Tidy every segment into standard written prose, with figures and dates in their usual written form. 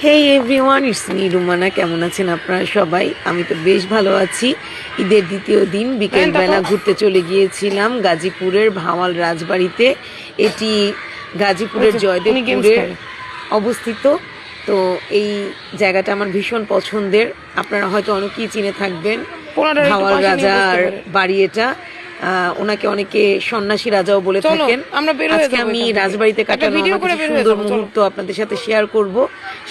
Hey everyone, it's me Rumana. কেমন আছেন আপনারা সবাই? আমি তো বেশ ভালো আছি। ঈদের দ্বিতীয় দিন বিকেলবেলা ঘুরতে চলে গিয়েছিলাম গাজীপুরের ভাওয়াল রাজবাড়িতে। এটি গাজীপুরের জয়দেবপুরে অবস্থিত। তো এই জায়গাটা আমার ভীষণ পছন্দের। আপনারা হয়তো অনেকেই চিনে থাকবেন ভাওয়াল রাজার বাড়ি এটা। ওনাকে অনেকে সন্ন্যাসী রাজাও বলে থাকেন। আজকে আমি রাজবাড়িতে কাটানো সুন্দর মুহূর্ত আপনাদের সাথে শেয়ার করব।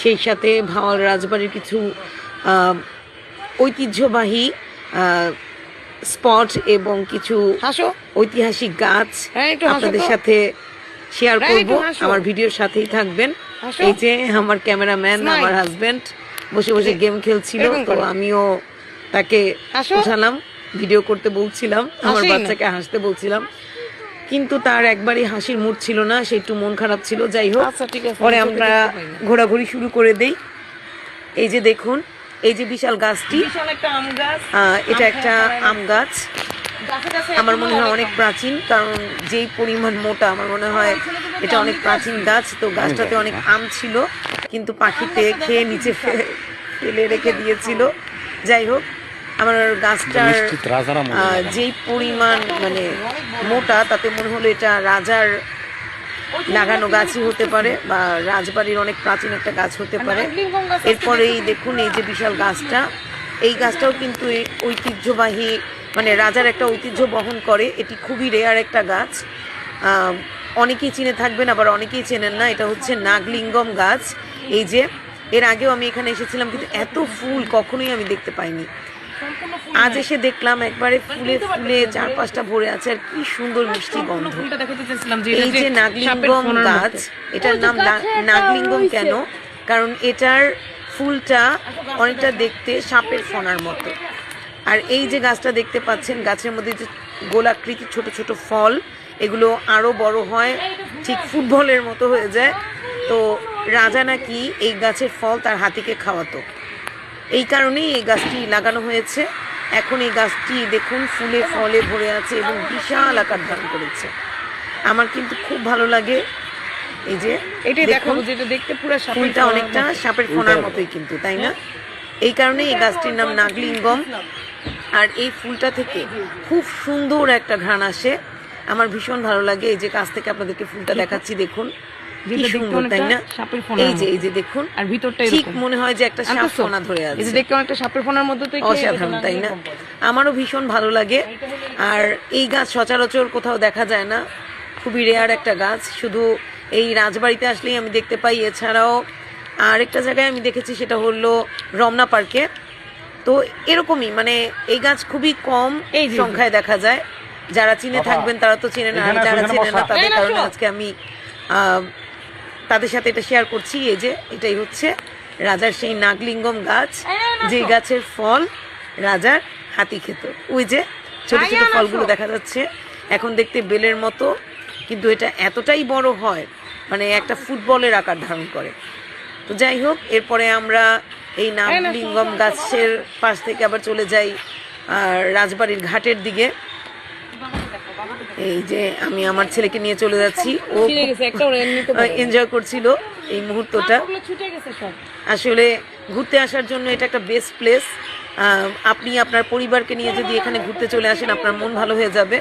সেই সাথে ভাওয়াল রাজবাড়ির কিছু ঐতিহ্যবাহী স্পট এবং কিছু ঐতিহাসিক গাছ আপনাদের সাথে শেয়ার করব। আমার ভিডিওর সাথেই থাকবেন। এই যে আমার ক্যামেরাম্যান, আমার হাজবেন্ড বসে বসে গেম খেলছিল, তো আমিও তাকে বোঝালাম, ভিডিও করতে বলছিলাম, আমার বাচ্চাকে হাসতে বলছিলাম, কিন্তু তার একবারই হাসির মুড ছিল না, সে একটু মন খারাপ ছিল। যাই হোক, পরে আমরা ঘোরাঘুরি শুরু করে দেই। এই যে দেখুন, এই যে বিশাল গাছটি, এটা একটা আম গাছ। আমার মনে হয় অনেক প্রাচীন, কারণ যেই পরিমাণ মোটা, আমার মনে হয় এটা অনেক প্রাচীন গাছ। তো গাছটাতে অনেক আম ছিল, কিন্তু পাখিতে খেয়ে নিচে ফেলে রেখে দিয়েছিল। যাই হোক, আমার গাছটার যেই পরিমাণ মানে মোটা, তাতে মনে হলো এটা রাজার লাগানো গাছই হতে পারে, বা রাজবাড়ির অনেক প্রাচীন একটা গাছ হতে পারে। এরপরেই দেখুন এই যে বিশাল গাছটা, এই গাছটাও কিন্তু ঐতিহ্যবাহী, মানে রাজার একটা ঐতিহ্য বহন করে। এটি খুবই রেয়ার একটা গাছ, অনেকেই চিনে থাকবেন, আবার অনেকেই চেনেন না। এটা হচ্ছে নাগলিঙ্গম গাছ। এই যে এর আগেও আমি এখানে এসেছিলাম, কিন্তু এত ফুল কখনোই আমি দেখতে পাইনি। আজ এসে দেখলাম একবারে ফুলে ফুলে চারপাশটা ভরে আছে, আর কি সুন্দর মিষ্টি গন্ধ। এই যে নাগলিঙ্গম গাছ, এটার নাম নাগলিঙ্গম কেন? কারণ এটার ফুলটা অনেকটা দেখতে সাপের ফনার মতো। আর এই যে গাছটা দেখতে পাচ্ছেন, গাছের মধ্যে যে গোলাকৃতির ছোট ছোট ফল, এগুলো আরো বড় হয়, ঠিক ফুটবলের মতো হয়ে যায়। তো রাজা নাকি এই গাছের ফল তার হাতিকে খাওয়াতো, এই কারণেই এই গাছটি লাগানো হয়েছে। এখন এই গাছটি দেখুন ফুলে ফলে ভরে আছে এবং বিশাল আকার ধারণ করেছে। আমার কিন্তু খুব ভালো লাগে। এই যে এটাই দেখুন, যেটা দেখতে পুরো ফুলটা অনেকটা সাপের ফোনার মতোই কিন্তু, তাই না? এই কারণেই এই গাছটির নাম নাগলিঙ্গম। আর এই ফুলটা থেকে খুব সুন্দর একটা ঘ্রাণ আসে, আমার ভীষণ ভালো লাগে। এই যে কাছ থেকে আপনাদেরকে ফুলটা দেখাচ্ছি, দেখুন কি সুন্দর, তাই না? এই যে দেখুন, আর ভিতরটা ঠিক মনে হয় যে একটা সাপ ফোনা ধরে আছে। এই যে দেখতে অনেকটা সাপের ফোনার মতো, তো অসাধারণ, তাই না? আমারও ভীষণ ভালো লাগে। আর এই গাছ সচরাচর কোথাও দেখা যায় না, খুবই রেয়ার একটা গাছ, শুধু এই রাজবাড়িতে আসলেই আমি দেখতে পাই। এছাড়াও আরেকটা জায়গায় আমি দেখেছি, সেটা হলো রমনা পার্কে। তো এরকমই, মানে এই গাছ খুবই কম এই সংখ্যায় দেখা যায়। যারা চিনে থাকবেন তারা তো চিনেন, আর যারা চেনে না তাদের কারণে আজকে আমি তাদের সাথে এটা শেয়ার করছি। এই যে এটাই হচ্ছে রাজার সেই নাগলিঙ্গম গাছ, যে গাছের ফল রাজার হাতি খেত। ওই যে ছোট ছোট ফলগুলো দেখা যাচ্ছে, এখন দেখতে বেলের মতো, কিন্তু এটা এতটাই বড় হয়, মানে একটা ফুটবলের আকার ধারণ করে। তো যাই হোক, এরপরে আমরা এই নাগলিঙ্গম গাছের পাশ থেকে আবার চলে যাই রাজবাড়ির ঘাটের দিকে। এই যে আমি আমার ছেলেকে নিয়ে চলে যাচ্ছি, ও এনজয় করছিল এই মুহূর্তটা। আসলে ঘুরতে আসার জন্য এটা একটা বেস্ট প্লেস। আপনি আপনার পরিবারকে নিয়ে যদি এখানে ঘুরতে চলে আসেন, আপনার মন ভালো হয়ে যাবে।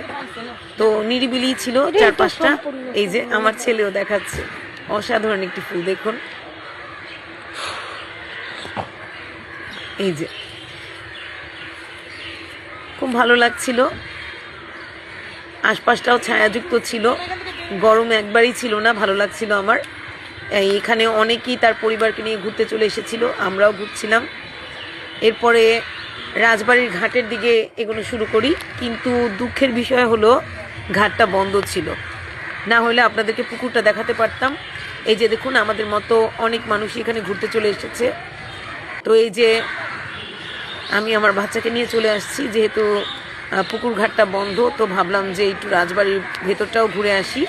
তো নিরিবিলি ছিল চারপাশটা। এই যে আমার ছেলেও দেখাচ্ছে, অসাধারণ একটি ফুল দেখুন। এই যে খুব ভালো লাগছিল, আশপাশটাও ছায়াযুক্ত ছিল, গরম একবারই ছিল না, ভালো লাগছিল আমার। এখানে অনেকেই তার পরিবারকে নিয়ে ঘুরতে চলে এসেছিল, আমরাও ঘুরছিলাম। এরপরে রাজবাড়ির ঘাটের দিকে এগোনো শুরু করি, কিন্তু দুঃখের বিষয় হলো ঘাটটা বন্ধ ছিল, না হলে আপনাদেরকে পুকুরটা দেখাতে পারতাম। এই যে দেখুন, আমাদের মতো অনেক মানুষই এখানে ঘুরতে চলে এসেছে। তো এই যে আমি আমার বাচ্চাকে নিয়ে চলে আসছি, যেহেতু পুকুর ঘাটটা বন্ধ, তো ভাবলাম যে একটু রাজবাড়ির ভেতরটাও ঘুরে আসি।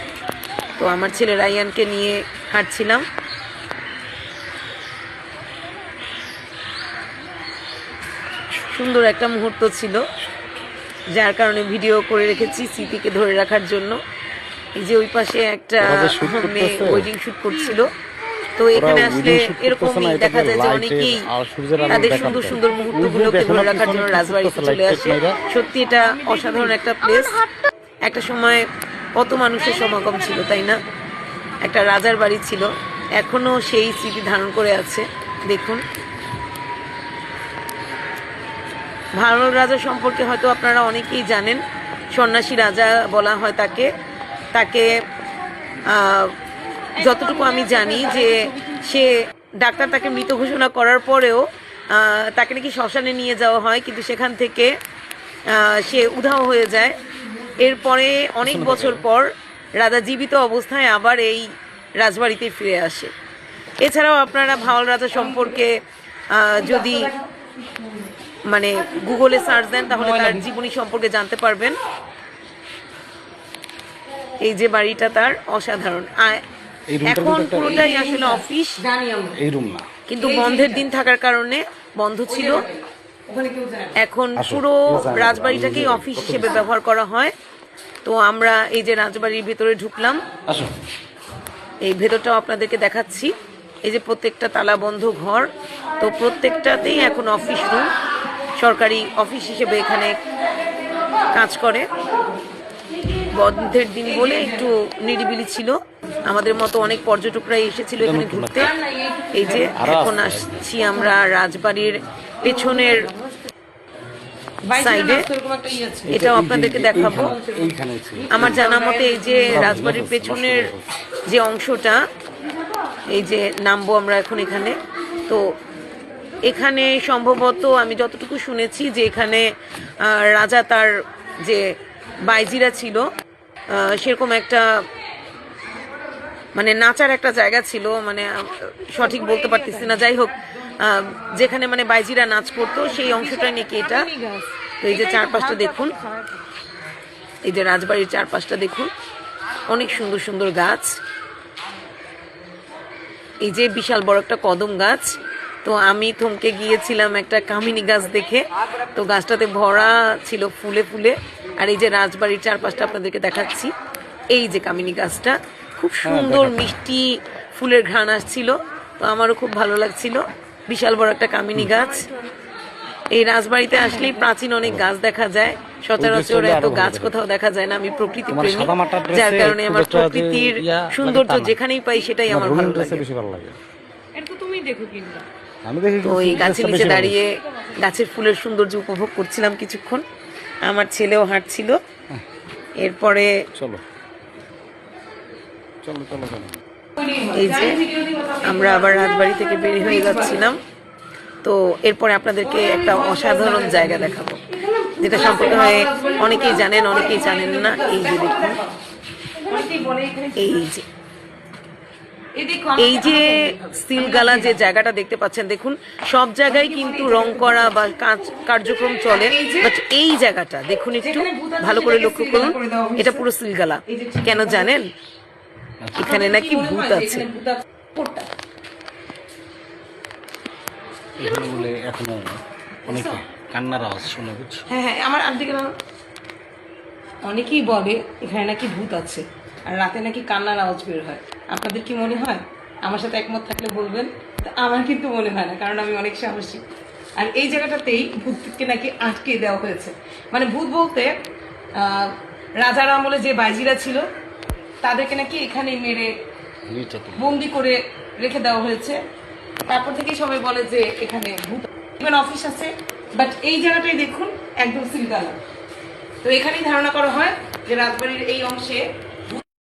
তো আমার ছেলে রায়ানকে নিয়ে হাঁটছিলাম। সুন্দর একটা মুহূর্ত ছিল, যার কারণে ভিডিও করে রেখেছি স্মৃতিকে ধরে রাখার জন্য। এই যে ওই পাশে একটা মেয়ে ওয়েডিং শুট করছিল, তো এখানে আসলে এরকমই দেখা যায় যে অনেকেই তাদের সুন্দর সুন্দর মুহূর্তগুলোকে ধরে রাখার জন্য রাজবাড়িতে চলে আসে। সত্যি এটা অসাধারণ একটা প্লেস। একটা সময় কত মানুষের সমাগম ছিল, তাই না? একটা রাজার বাড়ি ছিল, এখনো সেই স্মৃতি ধারণ করে আছে। দেখুন, ভারত রাজা সম্পর্কে হয়তো আপনারা অনেকেই জানেন। সন্ন্যাসী রাজা বলা হয় তাকে। তাকে যতটুকু আমি জানি যে সে ডাক্তার তাকে মৃত ঘোষণা করার পরেও তাকে নাকি শ্মশানে নিয়ে যাওয়া হয়, কিন্তু সেখান থেকে সে উধাও হয়ে যায়। এরপরে অনেক বছর পর রাজা জীবিত অবস্থায় আবার এই রাজবাড়িতে ফিরে আসে। এছাড়াও আপনারা ভাওয়াল রাজা সম্পর্কে যদি মানে গুগলে সার্চ দেন তাহলে তার জীবনী সম্পর্কে জানতে পারবেন। এই যে বাড়িটা তার অসাধারণ। এখন পুরোটাই আসলে অফিস, এই রুম না, কিন্তু বন্ধের দিন থাকার কারণে বন্ধ ছিল। এখন পুরো রাজবাড়িটাকেই অফিস হিসেবে ব্যবহার করা হয়। তো আমরা এই যে রাজবাড়ির ভেতরে ঢুকলাম, এই ভেতরটাও আপনাদেরকে দেখাচ্ছি। এই যে প্রত্যেকটা তালা বন্ধ ঘর, তো প্রত্যেকটাতেই এখন অফিস রুম, সরকারি অফিস হিসেবে এখানে কাজ করে। বন্ধের দিন বলে একটু নিরিবিলি ছিল। আমাদের মতো অনেক পর্যটকরাই এসেছিল এখানে ঘুরতে। এই যে এখন আসছি আমরা রাজবাড়ির পেছনের সাইডে, এটাও আপনাদেরকে দেখাবো। আমার জানা মতে এই যে রাজবাড়ির পেছনের যে অংশটা, এই যে নামবো আমরা এখন এখানে। তো এখানে সম্ভবত আমি যতটুকু শুনেছি যে এখানে রাজা তার যে বাইজিরা ছিল সেরকম একটা মানে নাচার একটা জায়গা ছিল, মানে সঠিক বলতে পারতেছি না। যাই হোক, যেখানে মানে বাইজিরা নাচ করতো সেই অংশটাই নাকি এটা। তো এই যে চারপাশটা দেখুন, এই যে রাজবাড়ির চারপাশটা দেখুন, অনেক সুন্দর সুন্দর গাছ। এই যে বিশাল বড় একটা কদম গাছ। তো আমি থমকে গিয়েছিলাম একটা কামিনী গাছ দেখে। তো গাছটাতে ভরা ছিল ফুলে ফুলে। আর এই যে রাজবাড়ির চারপাশটা আপনাদেরকে দেখাচ্ছি, এই যে কামিনী গাছটা খুব সুন্দর মিষ্টি ফুলের ঘ্রাণ আসছিল। তো আমারও খুব ভালো লাগছিল। বিশাল বড় একটা কামিনী গাছ। এই রাজবাড়িতে আসলেই প্রাচীন অনেক গাছ দেখা যায়। সচরাচর এত গাছ কোথাও দেখা যায় না। আমি প্রকৃতি প্রেমী, যার কারণে আমার প্রকৃতির সৌন্দর্য যেখানেই পাই সেটাই আমার ভালো লাগে। তো এই গাছের নিচে দাঁড়িয়ে গাছের ফুলের সৌন্দর্য উপভোগ করছিলাম কিছুক্ষণ। আমার ছেলেও হাঁটছিল। এরপরে এই যে আমরা আবার রাজবাড়ি থেকে বের হয়ে যাচ্ছিলাম। তো এরপরে আপনাদেরকে একটা অসাধারণ জায়গা দেখাবো, যেটা সম্পর্কে হয় অনেকেই জানেন, অনেকেই জানেন না। এই যে দেখুন, এই যে সিলগালা যে জায়গাটা দেখতে পাচ্ছেন, দেখুন সব জায়গায় কিন্তু রং করা বা কার্যক্রম চলে, বাট এই জায়গাটা দেখুন, একটু ভালো করে লক্ষ্য করুন। এটা পুরো সিলগালা। কেন জানেন? এখানে নাকি ভূত আছে। হ্যাঁ, আমার অনেকেই বলে এখানে নাকি ভূত আছে, আর রাতে নাকি কান্নার আওয়াজ বের হয়। আপনাদের কি মনে হয়? আমার সাথে একমত থাকলে বলবেন। আমার কিন্তু মনে হয় না, কারণ আমি অনেক সাহসী। আর এই জায়গাটাতেই ভূতকে নাকি আটকে দেওয়া হয়েছে। মানে ভূত বলতে রাজার আমলে যে বাইজিরা ছিল তাদেরকে নাকি এখানে মেরে বন্দি করে রেখে দেওয়া হয়েছে। তারপর থেকে সবাই বলে যে এখানে ভূত অফিস আছে, বাট এই জায়গাটাই দেখুন একদম সিলগালা। তো এখানেই ধারণা করা হয় যে রাজবাড়ির এই অংশে